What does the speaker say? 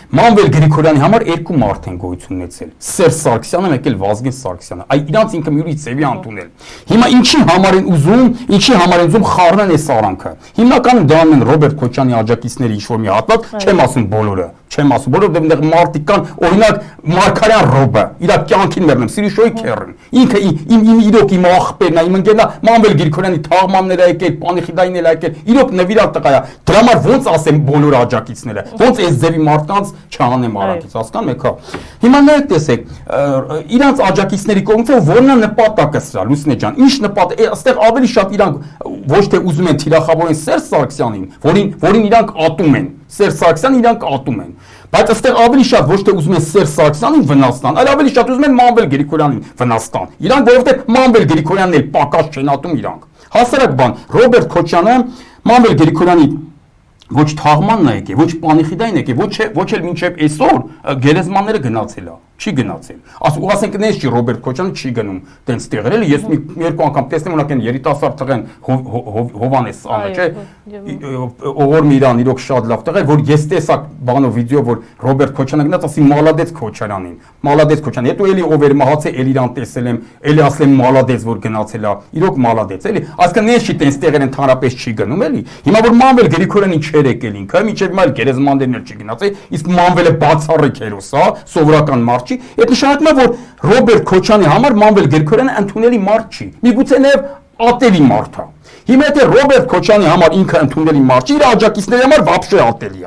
Մանվել Գրիգորյանի համար երկու մարդ են գոյություն ունեցել։ Սերժ Սարգսյանը, մեկ էլ Վազգեն Սարգսյանը։ Այ իրանց ինքը մի ուրիշ ձևի ընդունել։ Հիմա ինչի համար են ուզում խառնեն այս արանքը։ Հիմնականում դա անում են Ռոբերտ Քոչյանի աջակիցների ինչ-որ մի հատված, չեմ ասում բոլորը, որովհետև այնտեղ մարդիկ կան, օրինակ Մարգարյան Ռոբը, իր կյանքին մեռնում, Սիրիշոյի քեռին։ Ինքը իրոք իմ աղբերն է, իմ ընկերն է, Մանվել Գրիգորյանի թաղմաններ է եկել, Պանիխիդային է եկել, իրոք նվիրած տղա է։ Դրա համար ոնց ասեմ բոլոր աջակիցները, ոնց այս ձևի մարդկանց չանեմ արանքից, հասկանում եք, հա։ Հիմա նայեք տեսեք, իրանց աջակիցների կողմից որն է նպատակը սրա, Լուսինե ջան, ինչ նպատակ, այստեղ ավելի շատ իրանք ոչ թե ուզում են թիրախավորեն Սերժ Սարգսյանին, որին իրանք ատում են, Սերժ Սարգսյանին իրանք ատում են, բայց այստեղ ավելի շատ ոչ թե ուզում են Սերժ Սարգսյանին վնաս տան, այլ ավելի շատ ուզում են Մանվել Գրիգորյանին վնաս տան, իրանք որովհետև Մանվել Գրիգորյանն էլ պակաս չեն ատում իրանք, հասարակ բան, Ռոբերտ Քոչյանը Մանվել Գրիգորյանի ոչ թաղմանն է եկել, ոչ Պանիխիդային եկել, ոչ էլ մինչև այսօր գերեզմանները գնացել է, չի գնացել։ Ասենք նես չի Ռոբերտ Քոչյանը չի գնում տենց տեղեր, էլի ես մի երկու անգամ տեսնեմ ունակ են երիտասարդ տղեն Հովանես անը, չէ, Օղոր Միրան իրոք շատ լավ տղ է, որ ես տեսա բանով վիդեո, որ Ռոբերտ Քոչյանը գնաց, ասի մալադեց Քոչարյանին, մալադեց Քոչյան, հետո էլի ով էր մահացել, էլի իրան տեսել եմ, էլի ասել եմ մալադեց, որ գնացել է, իրոք մալադեց, էլի, այսինքն նես չի տենց տեղեր ընդհանրապես չի գնում, էլի։ Հիմա որ Մանվել Գրիգորյանին չէր եկել ինքը, մինչև մայր գերեզմաններն էլ չի գնացել, իսկ Մանվելը բացառիկ հերոս, հա, սովորական մարդ չի, այդ նշանակում է, որ Ռոբերտ Քոչյանի համար Մանվել Գրիգորյանը ընդունելի մարդ չի, միգուցե նաև ատելի մարդ է։ Հիմա եթե Ռոբերտ Քոչյանի համար ինքը ընդունելի մարդ չի, իր աջակիցների համար վաբշե ատելի է։